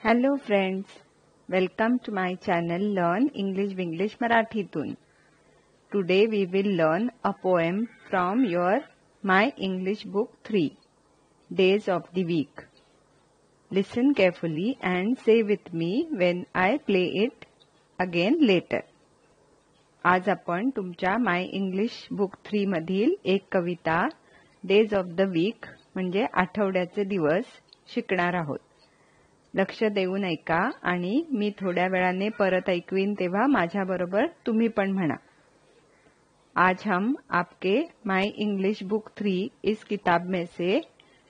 Hello friends, welcome to my channel Learn English Winglish Marathitun. Today we will learn a poem from your My English Book 3, Days of the Week. Listen carefully and say with me when I play it again later. आज आपण तुमच्या माय English book 3 मधील एक कविता days of the weak म्हणजे आठवड्याचे दिवस शिकणार आहोत. लक्ष देऊन ऐका आणि मी थोड्या वेळाने परत ऐकवीन तेव्हा माझ्याबरोबर तुम्ही पण म्हणा. आज हम आपके माय इंग्लिश बुक 3 इस किताब में से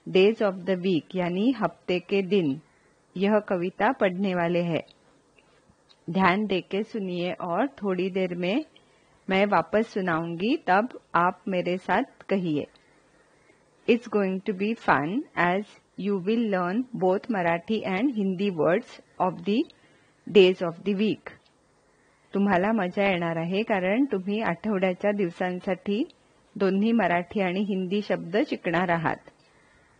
डेज ऑफ द वीक यानी हफ्ते के दिन यह कविता पढ़ने वाले हैं. ध्यान देके सुनिए और थोड़ी देर में मैं वापस सुनाऊंगी तब आप मेरे साथ कहिए. It's going to be fun as you will learn both Marathi and Hindi words of the days of the week. तुम्हाला मजा येणार आहे कारण तुम्ही आठवड्याच्या दिवसांसाठी दोन्ही मराठी आणि हिंदी शब्द शिकणार आहात.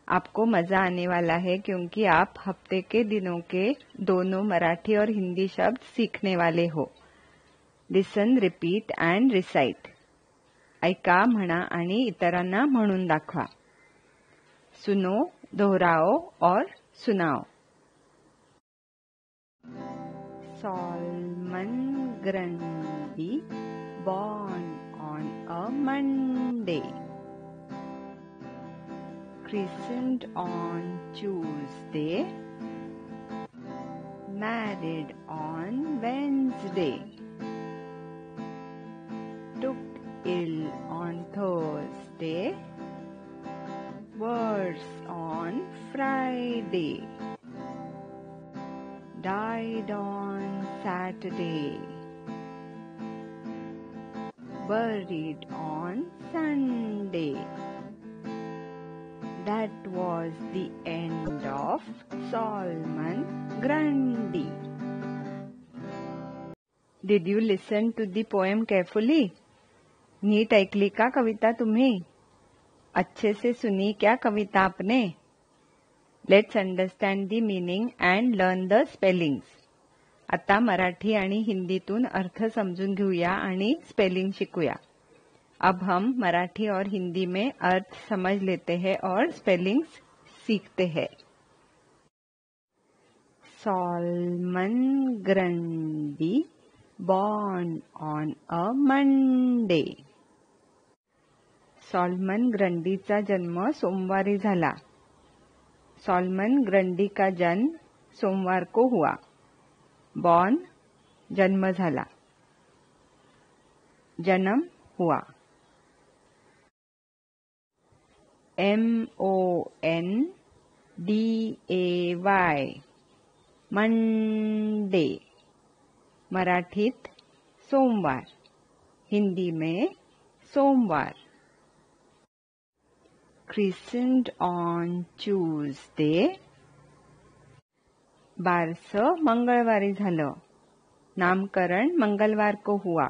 आपको मजा आने वाला है क्योंकि आप हफ्ते के दिनों के दोनों मराठी और हिंदी शब्द सीखने वाले हो. लिसन, रिपीट अँड रिसाइट. ऐका, म्हणा आणि इतरांना म्हणून दाखवा. सुनो, दोहराओ और सुनाओ. Solomon Grundy born on a Monday, christened on Tuesday, married on Wednesday, took ill on Thursday, worse on Friday, died on Saturday, buried on Sunday. That was the end of Solomon Grundy. Did you listen to the poem carefully? नीट ऐकली का कविता तुम्ही? अच्छे से सुनी क्या कविता आपने? Let's understand the meaning and learn the spellings. आता मराठी आणि हिंदीतून अर्थ समजून घेऊया आणि स्पेलिंग शिकूया. अब हम मराठी और हिंदी में अर्थ समझ लेते हैं और स्पेलिंग्स सीखते हैं. Solomon Grundy born on a Monday. Solomon ग्रंडीचा जन्म सोमवारी झाला. सॉलमन ग्रंडी का जन्म सोमवार को हुआ. बॉर्न जन्म झाला. जन्म हुआ. MONDAY Monday. मराठीत सोमवार, हिंदी में सोमवार. christened on Tuesday. बारसं मंगळवारी झालं. नामकरण मंगलवार को हुआ.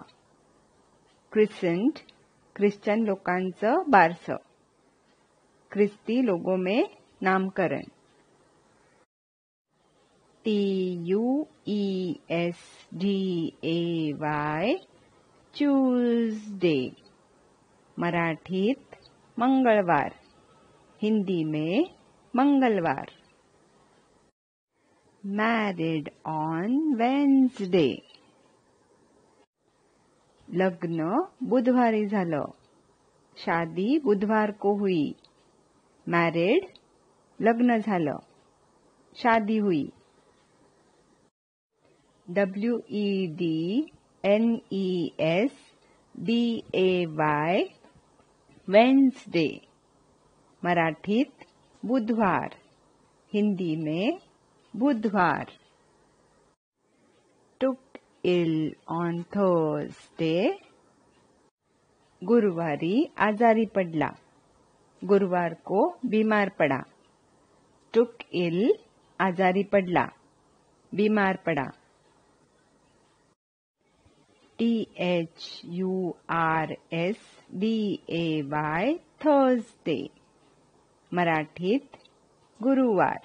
christened ख्रिश्चन लोकांचं बारसं. ख्रिस्ती लोगों में नामकरण. TUESDAY Tuesday. मराठीत मंगळवार, हिंदी में मंगलवार. Married on Wednesday. लग्न बुधवारी झालं. शादी बुधवार को हुई. Married लग्न झालं. शादी हुई. WEDNESDAY Wednesday. मराठीत बुधवार, हिंदी में बुधवार. took ill on Thursday. गुरुवारी आजारी पडला. गुरुवार को बीमार पड़ा. took ill आजारी पडला, बीमार पड़ा. THURSDAY Thursday. मराठीत गुरुवार,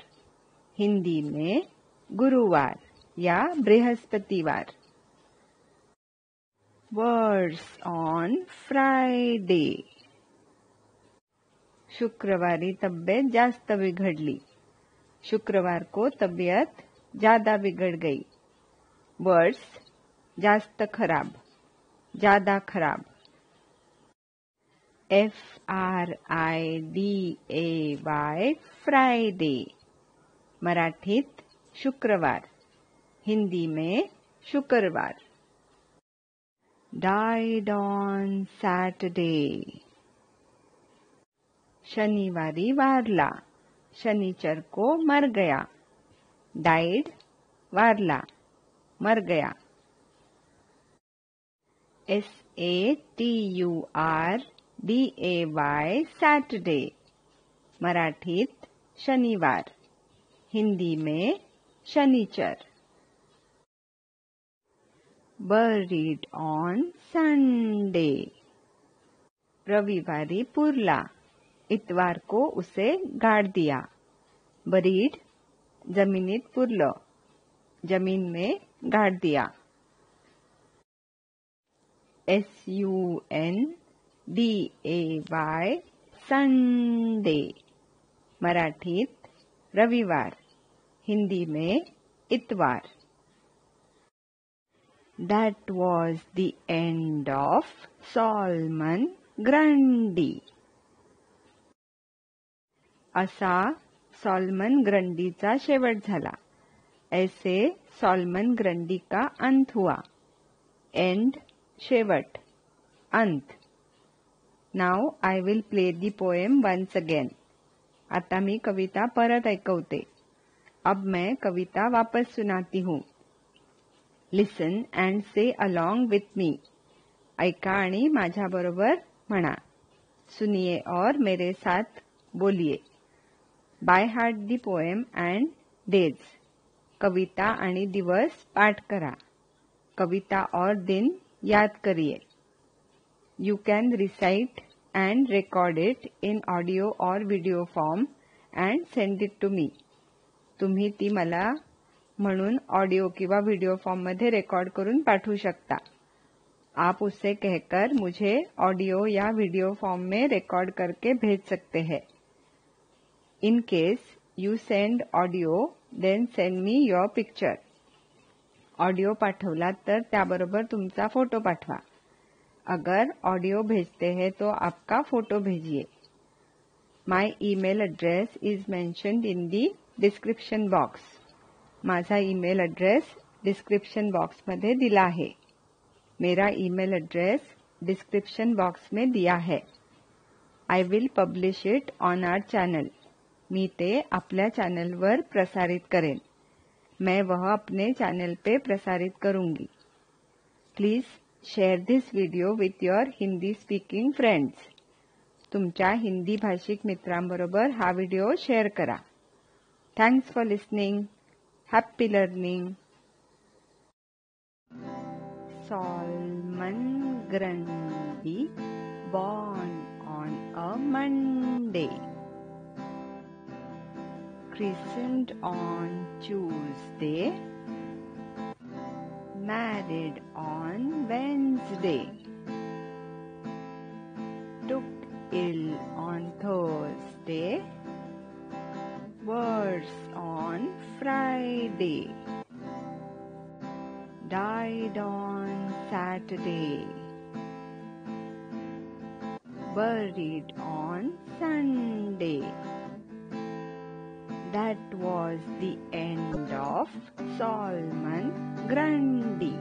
हिंदी में गुरुवार या बृहस्पतिवार. Worse on Friday. शुक्रवारी तबीयत जास्त बिगड़ली. शुक्रवार को तबीयत ज्यादा बिगड़ गई. Worse जास्त खराब, ज्यादा खराब. Friday Friday. मराठीत शुक्रवार, हिंदी में शुक्रवार. Died on Saturday. शनिवारी वारला, शनिचर को मर गया. Died वारला, मर गया. Saturday Saturday. मराठीत शनिवार, हिंदी में शनिचर. Buried on Sunday. रविवारी पुरला, इतवार को उसे गाड़ दिया. Buried जमिनीत पुरलं, जमीन में गाड़ दिया. Sunday Sunday. मराठीत रविवार, हिंदी में इतवार. That was the end of Solomon Grundy. असा सॉलमन ग्रंडीचा शेवट झाला. ऐसे सॉलमन ग्रंडी का अंत हुआ. एंड शेवट, अंत. Now I will play the poem once again. आता मी कविता परत ऐकवते. अब मैं कविता वापस सुनाती हूँ. Listen and say along with me. ऐका आणि माझ्याबरोबर म्हणा. सुनिए और मेरे साथ बोलिए. By heart the poem and days. कविता आणि दिवस पाठ करा. कविता और दिन याद करिए. You can recite and record it in audio or video form and send it to me. तुम्ही ती मला म्हणून ऑडिओ किंवा वीडियो फॉर्म मध्ये रेकॉर्ड करून पाठवू शकता. आप उसे कहकर मुझे ऑडियो या वीडियो फॉर्म में रिकॉर्ड करके भेज सकते हैं. In case you send audio then send me your picture. Audio पाठवला तर त्याबरोबर तुमचा फोटो पाठवा. अगर ऑडियो भेजते हैं तो आपका फोटो भेजिए. My email address is mentioned in the description box. माझा ईमेल एड्रेस डिस्क्रिप्शन बॉक्स मध्ये दिला आहे. मेरा ईमेल एड्रेस डिस्क्रिप्शन बॉक्स में दिया है. I will publish it on our channel. मी ते आपल्या चॅनलवर प्रसारित करेन. मैं वह अपने चैनल पे प्रसारित करूंगी. Please share this video with your Hindi speaking friends. तुमच्या हिंदी भाषिक मित्रांबरोबर हा व्हिडिओ शेअर करा. Thanks for listening. Happy learning. Solomon Grundy born on a Monday, christened on Tuesday, married on Wednesday, took ill on Thursday, worse on Friday, died on Saturday, buried on Sunday. That was the end of Solomon Grundy.